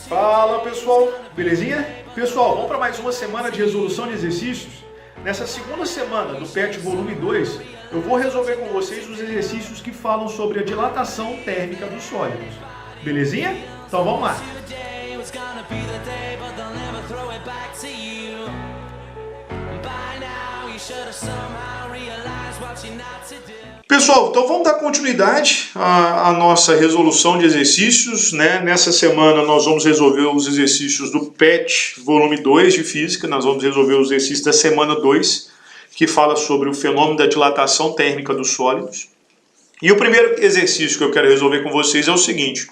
Fala pessoal, belezinha? Pessoal, vamos para mais uma semana de resolução de exercícios. Nessa segunda semana do PET volume 2, eu vou resolver com vocês os exercícios que falam sobre a dilatação térmica dos sólidos. Belezinha? Então vamos lá. Pessoal, então vamos dar continuidade à nossa resolução de exercícios, né? Nessa semana nós vamos resolver os exercícios do PET volume 2 de Física, nós vamos resolver os exercícios da semana 2, que fala sobre o fenômeno da dilatação térmica dos sólidos. E o primeiro exercício que eu quero resolver com vocês é o seguinte.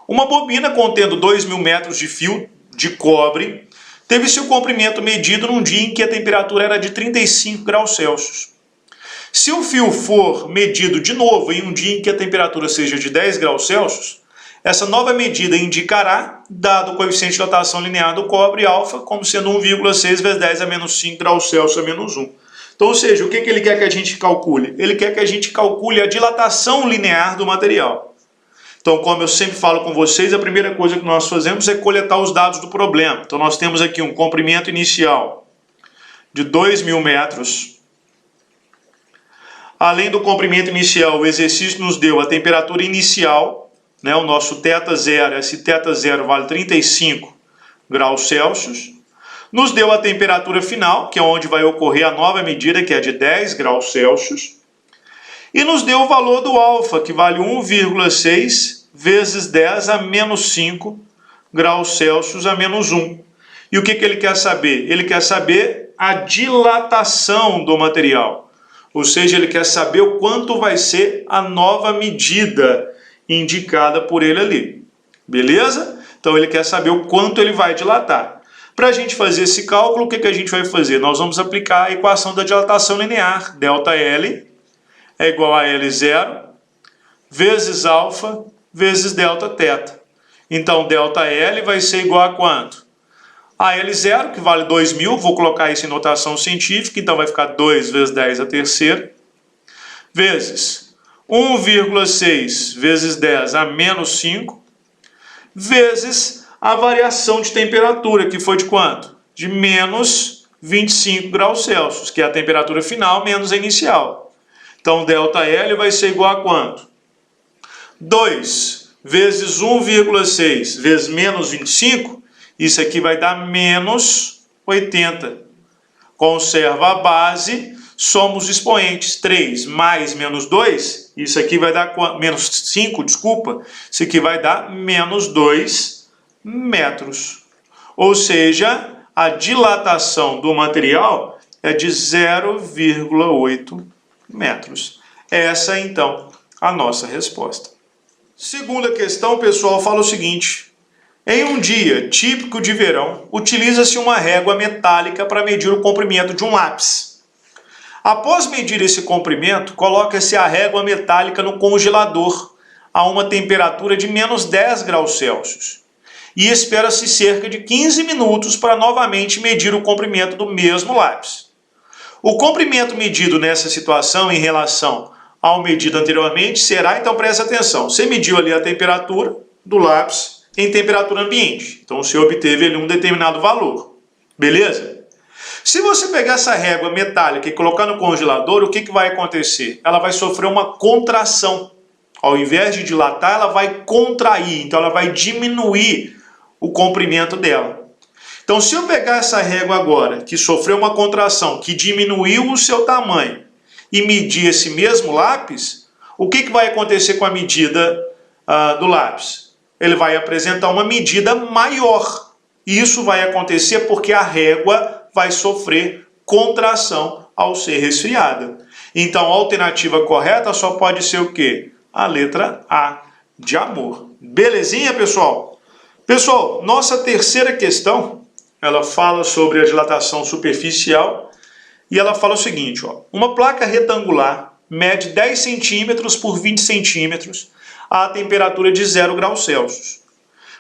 Uma bobina contendo 2.000 metros de fio de cobre teve seu comprimento medido num dia em que a temperatura era de 35 graus Celsius. Se o fio for medido de novo em um dia em que a temperatura seja de 10 graus Celsius, essa nova medida indicará, dado o coeficiente de dilatação linear do cobre, alfa, como sendo 1,6 vezes 10 a menos 5 graus Celsius a menos 1. Então, ou seja, o que ele quer que a gente calcule? Ele quer que a gente calcule a dilatação linear do material. Então, como eu sempre falo com vocês, a primeira coisa que nós fazemos é coletar os dados do problema. Então, nós temos aqui um comprimento inicial de 2.000 metros. Além do comprimento inicial, o exercício nos deu a temperatura inicial, né, o nosso θ0, esse θ0 vale 35 graus Celsius. Nos deu a temperatura final, que é onde vai ocorrer a nova medida, que é de 10 graus Celsius. E nos deu o valor do alfa, que vale 1,6 vezes 10 a menos 5 graus Celsius a menos 1. E o que ele quer saber? Ele quer saber a dilatação do material. Ou seja, ele quer saber o quanto vai ser a nova medida indicada por ele ali. Beleza? Então ele quer saber o quanto ele vai dilatar. Para a gente fazer esse cálculo, o que a gente vai fazer? Nós vamos aplicar a equação da dilatação linear. ΔL é igual a L0 vezes alfa vezes Δθ. Então ΔL vai ser igual a quanto? A L0, que vale 2.000, vou colocar isso em notação científica, então vai ficar 2 vezes 10 a terceira, vezes 1,6 vezes 10 a menos 5, vezes a variação de temperatura, que foi de quanto? De menos 25 graus Celsius, que é a temperatura final menos a inicial. Então, ΔL vai ser igual a quanto? 2 vezes 1,6 vezes menos 25, isso aqui vai dar menos 80. Conserva a base, somos expoentes. 3 mais menos 2, isso aqui vai dar menos 5, desculpa. Isso aqui vai dar menos 2 metros. Ou seja, a dilatação do material é de 0,8 metros. Essa é, então, a nossa resposta. Segunda questão, pessoal, fala o seguinte. Em um dia típico de verão, utiliza-se uma régua metálica para medir o comprimento de um lápis. Após medir esse comprimento, coloca-se a régua metálica no congelador a uma temperatura de menos 10 graus Celsius e espera-se cerca de 15 minutos para novamente medir o comprimento do mesmo lápis. O comprimento medido nessa situação em relação ao medido anteriormente será, então presta atenção, você mediu ali a temperatura do lápis em temperatura ambiente. Então você obteve ali um determinado valor. Beleza? Se você pegar essa régua metálica e colocar no congelador, o que vai acontecer? Ela vai sofrer uma contração. Ao invés de dilatar, ela vai contrair. Então ela vai diminuir o comprimento dela. Então se eu pegar essa régua agora, que sofreu uma contração, que diminuiu o seu tamanho, e medir esse mesmo lápis, o que vai acontecer com a medida do lápis? Ele vai apresentar uma medida maior. Isso vai acontecer porque a régua vai sofrer contração ao ser resfriada. Então, a alternativa correta só pode ser o quê? A letra A, de amor. Belezinha, pessoal? Pessoal, nossa terceira questão, ela fala sobre a dilatação superficial e ela fala o seguinte, ó, uma placa retangular mede 10 centímetros por 20 centímetros a temperatura de 0 graus Celsius.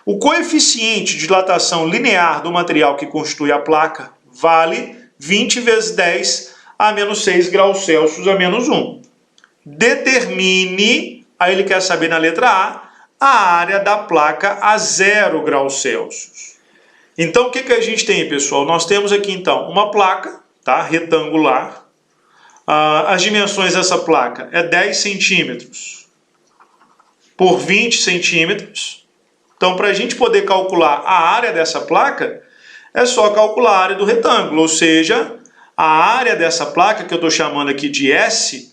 O coeficiente de dilatação linear do material que constitui a placa vale 20 vezes 10 a menos 6 graus Celsius a menos 1. Determine, aí ele quer saber na letra A, a área da placa a 0 graus Celsius. Então, o que a gente tem, pessoal? Nós temos aqui, então, uma placa, tá, retangular. As dimensões dessa placa é 10 centímetros por 20 centímetros. Então, para a gente poder calcular a área dessa placa, é só calcular a área do retângulo, ou seja, a área dessa placa, que eu estou chamando aqui de S,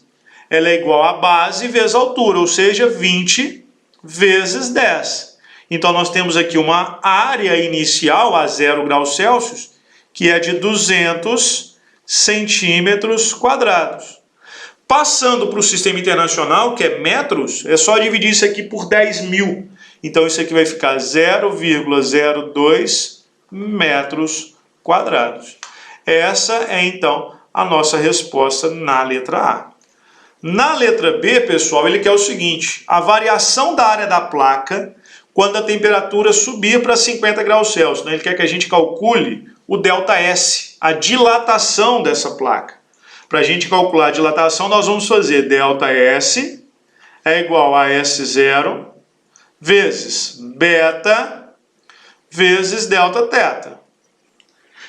ela é igual a base vezes a altura, ou seja, 20 vezes 10. Então, nós temos aqui uma área inicial a 0 graus Celsius, que é de 200 centímetros quadrados. Passando para o sistema internacional, que é metros, é só dividir isso aqui por 10.000. Então, isso aqui vai ficar 0,02 metros quadrados. Essa é, então, a nossa resposta na letra A. Na letra B, pessoal, ele quer o seguinte: a variação da área da placa quando a temperatura subir para 50 graus Celsius. Né? Ele quer que a gente calcule o ΔS, a dilatação dessa placa. Para a gente calcular a dilatação, nós vamos fazer ΔS é igual a S0 vezes beta vezes ΔT.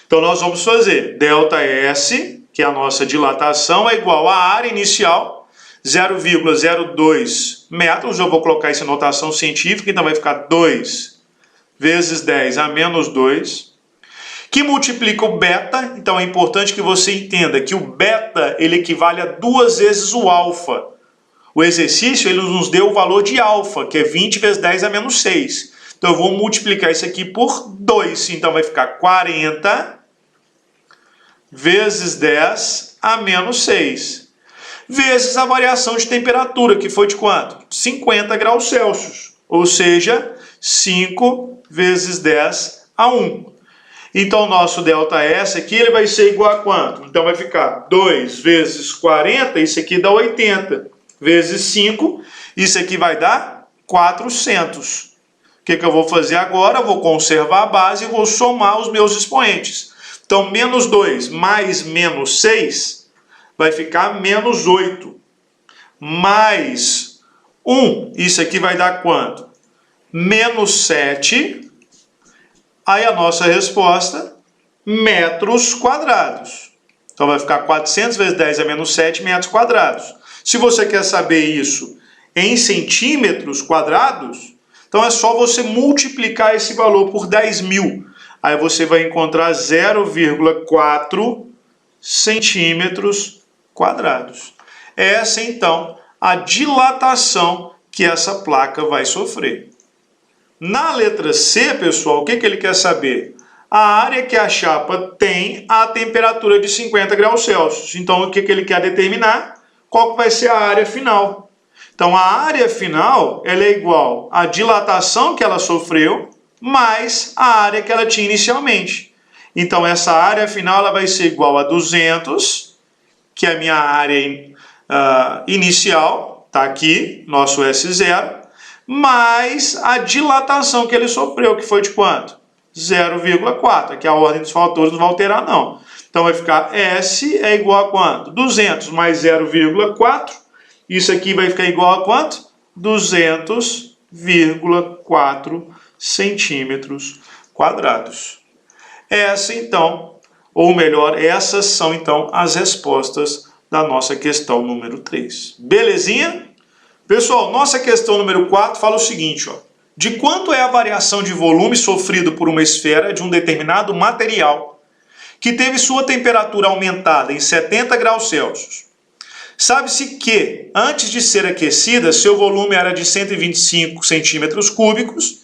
Então, nós vamos fazer ΔS, que é a nossa dilatação, é igual à área inicial, 0,02 metros. Eu vou colocar essa notação científica, então vai ficar 2 vezes 10 a menos 2, que multiplica o beta. Então, é importante que você entenda que o beta ele equivale a 2 vezes o alfa. O exercício ele nos deu o valor de alfa, que é 20 vezes 10 a menos 6. Então, eu vou multiplicar isso aqui por 2. Então, vai ficar 40 vezes 10 a menos 6. Vezes a variação de temperatura, que foi de quanto? 50 graus Celsius. Ou seja, 5 vezes 10 a 1. Então, o nosso ΔS aqui ele vai ser igual a quanto? Então, vai ficar 2 vezes 40, isso aqui dá 80. Vezes 5, isso aqui vai dar 400. O que eu vou fazer agora? Eu vou conservar a base e vou somar os meus expoentes. Então, menos 2 mais menos 6 vai ficar menos 8. Mais 1, isso aqui vai dar quanto? Menos 7. Aí a nossa resposta, metros quadrados. Então, vai ficar 400 vezes 10 a menos 7 metros quadrados. Se você quer saber isso em centímetros quadrados, então é só você multiplicar esse valor por 10.000. Aí você vai encontrar 0,4 centímetros quadrados. Essa, então, a dilatação que essa placa vai sofrer. Na letra C, pessoal, o que ele quer saber? A área que a chapa tem a temperatura de 50 graus Celsius. Então, o que ele quer determinar? Qual que vai ser a área final? Então, a área final ela é igual à dilatação que ela sofreu mais a área que ela tinha inicialmente. Então, essa área final ela vai ser igual a 200, que é a minha área inicial, está aqui, nosso S0, mais a dilatação que ele sofreu, que foi de quanto? 0,4. Aqui a ordem dos fatores não vai alterar, não. Então, vai ficar S é igual a quanto? 200 mais 0,4. Isso aqui vai ficar igual a quanto? 200,4 centímetros quadrados. Essa, então, ou melhor, essas são, então, as respostas da nossa questão número 3. Belezinha? Pessoal, nossa questão número 4 fala o seguinte, ó. De quanto é a variação de volume sofrido por uma esfera de um determinado material que teve sua temperatura aumentada em 70 graus Celsius? Sabe-se que, antes de ser aquecida, seu volume era de 125 centímetros cúbicos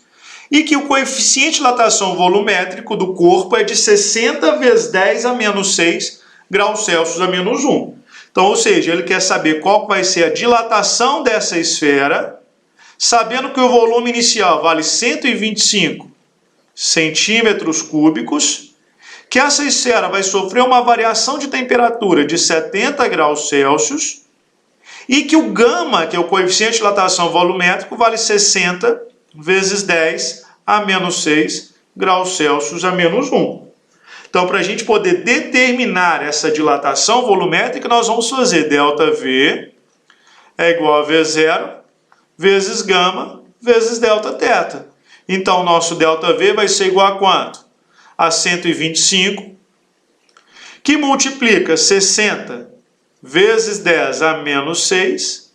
e que o coeficiente de dilatação volumétrico do corpo é de 60 vezes 10 a menos 6 graus Celsius a menos 1. Então, ou seja, ele quer saber qual vai ser a dilatação dessa esfera, sabendo que o volume inicial vale 125 centímetros cúbicos, que essa esfera vai sofrer uma variação de temperatura de 70 graus Celsius e que o gama, que é o coeficiente de dilatação volumétrico, vale 60 vezes 10 a menos 6 graus Celsius a menos 1. Então, para a gente poder determinar essa dilatação volumétrica, nós vamos fazer ΔV é igual a V0 vezes gama vezes Δθ. Então, nosso ΔV vai ser igual a quanto? A 125, que multiplica 60 vezes 10 a menos 6,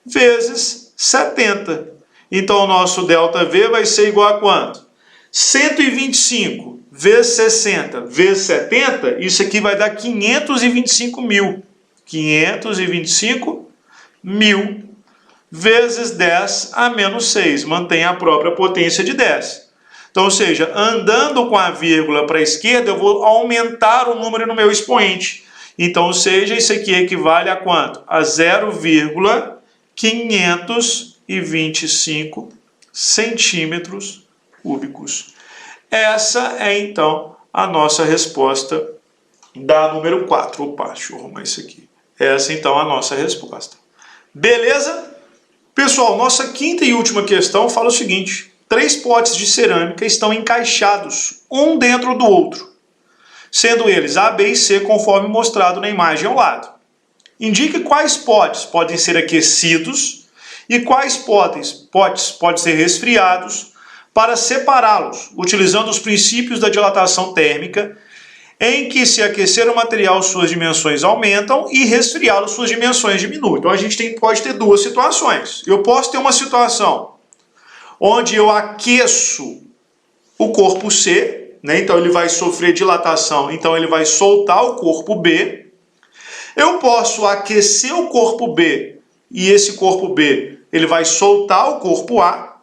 vezes 70. Então, o nosso ΔV vai ser igual a quanto? 125 vezes 60 vezes 70, isso aqui vai dar 525 mil. 525 mil vezes 10 a menos 6. Mantém a própria potência de 10. Então, ou seja, andando com a vírgula para a esquerda, eu vou aumentar o número no meu expoente. Então, ou seja, isso aqui equivale a quanto? A 0,525 centímetros cúbicos. Essa é, então, a nossa resposta da número 4. Opa, deixa eu arrumar isso aqui. Essa, então, é a nossa resposta. Beleza? Pessoal, nossa quinta e última questão fala o seguinte. 3 potes de cerâmica estão encaixados, um dentro do outro, sendo eles A, B e C, conforme mostrado na imagem ao lado. Indique quais potes podem ser aquecidos e quais potes podem ser resfriados para separá-los, utilizando os princípios da dilatação térmica, em que, se aquecer o material, suas dimensões aumentam e resfriá-lo, suas dimensões diminuem. Então, a gente pode ter duas situações. Eu posso ter uma situação onde eu aqueço o corpo C, né? Então ele vai sofrer dilatação, então ele vai soltar o corpo B. Eu posso aquecer o corpo B e esse corpo B ele vai soltar o corpo A.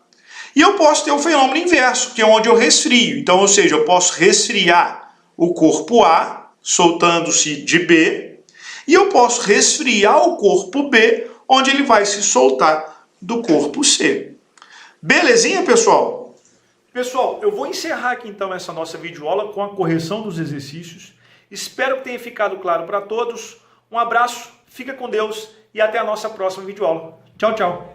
E eu posso ter o fenômeno inverso, que é onde eu resfrio. Então, ou seja, eu posso resfriar o corpo A, soltando-se de B, e eu posso resfriar o corpo B, onde ele vai se soltar do corpo C. Belezinha, pessoal? Pessoal, eu vou encerrar aqui então essa nossa videoaula com a correção dos exercícios. Espero que tenha ficado claro para todos. Um abraço, fica com Deus e até a nossa próxima videoaula. Tchau, tchau.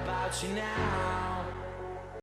About you now.